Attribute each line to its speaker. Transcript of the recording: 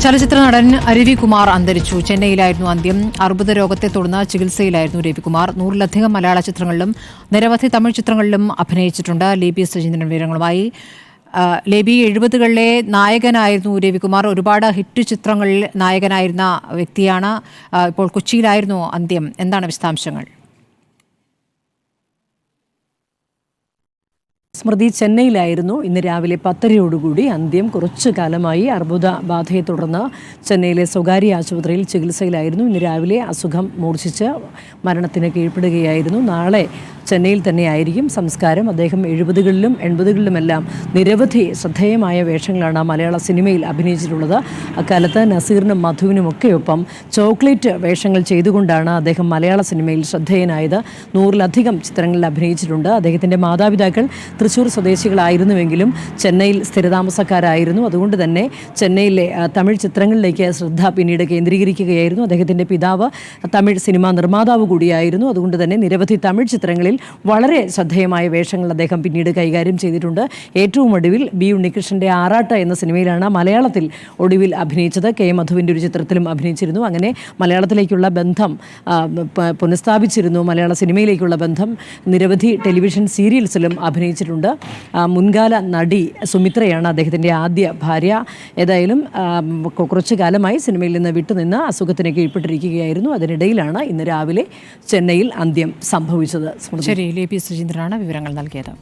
Speaker 1: ചലച്ചിത്ര നടൻ രവികുമാർ അന്തരിച്ചു. ചെന്നൈയിലായിരുന്നു അന്ത്യം. അർബുദ രോഗത്തെ തുടർന്ന് ചികിത്സയിലായിരുന്നു രവികുമാർ. 100-ലധികം മലയാള ചിത്രങ്ങളിലും നിരവധി തമിഴ് ചിത്രങ്ങളിലും അഭിനയിച്ചിട്ടുണ്ട്. ലേബി സജീന്ദ്രൻ വിവരങ്ങളുമായി. ലേബി, 70കളിലെ നായകനായിരുന്നു രവികുമാർ. ഒരുപാട് ഹിറ്റ് ചിത്രങ്ങളിൽ നായകനായിരുന്ന വ്യക്തിയാണ്. ഇപ്പോൾ കൊച്ചിയിലായിരുന്നു അന്ത്യം. എന്താണ് വിശദാംശങ്ങൾ?
Speaker 2: സ്മൃതി, ചെന്നൈയിലായിരുന്നു ഇന്ന് രാവിലെ 10:30 അന്ത്യം. കുറച്ചു കാലമായി അർബുദ ബാധയെ തുടർന്ന് ചെന്നൈയിലെ സ്വകാര്യ ആശുപത്രിയിൽ ചികിത്സയിലായിരുന്നു. ഇന്ന് രാവിലെ അസുഖം മൂർച്ഛിച്ച് മരണത്തിന് കീഴ്പ്പെടുകയായിരുന്നു. നാളെ ചെന്നൈയിൽ തന്നെയായിരിക്കും സംസ്കാരം. അദ്ദേഹം 70കളിലും 80കളിലുമെല്ലാം നിരവധി ശ്രദ്ധേയമായ വേഷങ്ങളാണ് മലയാള സിനിമയിൽ അഭിനയിച്ചിട്ടുള്ളത്. അക്കാലത്ത് നസീറിനും മധുവിനുമൊക്കെയൊപ്പം ചോക്ലേറ്റ് വേഷങ്ങൾ ചെയ്തുകൊണ്ടാണ് അദ്ദേഹം മലയാള സിനിമയിൽ ശ്രദ്ധേയനായത്. 100-ലധികം ചിത്രങ്ങളിൽ അഭിനയിച്ചിട്ടുണ്ട്. അദ്ദേഹത്തിൻ്റെ മാതാപിതാക്കൾ തൃശ്ശൂർ സ്വദേശികളായിരുന്നുവെങ്കിലും ചെന്നൈയിൽ സ്ഥിരതാമസക്കാരായിരുന്നു. അതുകൊണ്ട് തന്നെ ചെന്നൈയിലെ തമിഴ് ചിത്രങ്ങളിലേക്ക് ശ്രദ്ധ പിന്നീട് കേന്ദ്രീകരിക്കുകയായിരുന്നു. അദ്ദേഹത്തിൻ്റെ പിതാവ് തമിഴ് സിനിമാ നിർമ്മാതാവ് കൂടിയായിരുന്നു. അതുകൊണ്ട് തന്നെ നിരവധി തമിഴ് ചിത്രങ്ങളിൽ വളരെ ശ്രദ്ധേയമായ വേഷങ്ങൾ അദ്ദേഹം പിന്നീട് കൈകാര്യം ചെയ്തിട്ടുണ്ട്. ഏറ്റവും ഒടുവിൽ ബി ഉണ്ണികൃഷ്ണൻ്റെ ആറാട്ട് എന്ന സിനിമയിലാണ് മലയാളത്തിൽ ഒടുവിൽ അഭിനയിച്ചത്. കെ മധുവിൻ്റെ ഒരു ചിത്രത്തിലും അഭിനയിച്ചിരുന്നു. അങ്ങനെ മലയാളത്തിലേക്കുള്ള ബന്ധം പുനഃസ്ഥാപിച്ചിരുന്നു. മലയാള സിനിമയിലേക്കുള്ള ബന്ധം നിരവധി ടെലിവിഷൻ സീരിയൽസിലും അഭിനയിച്ചിട്ടുണ്ട്. മുൻകാല നടി സുമിത്രയാണ് അദ്ദേഹത്തിൻ്റെ ആദ്യ ഭാര്യ. ഏതായാലും കുറച്ചു കാലമായി സിനിമയിൽ നിന്ന് വിട്ടുനിന്ന് അസുഖത്തിന് കീഴ്പ്പെട്ടിരിക്കുകയായിരുന്നു. അതിനിടയിലാണ് ഇന്ന് രാവിലെ ചെന്നൈയിൽ അന്ത്യം സംഭവിച്ചത്.
Speaker 1: ശരി, ലേപി സുചീന്ദ്രനാണ് വിവരങ്ങൾ നൽകിയത്.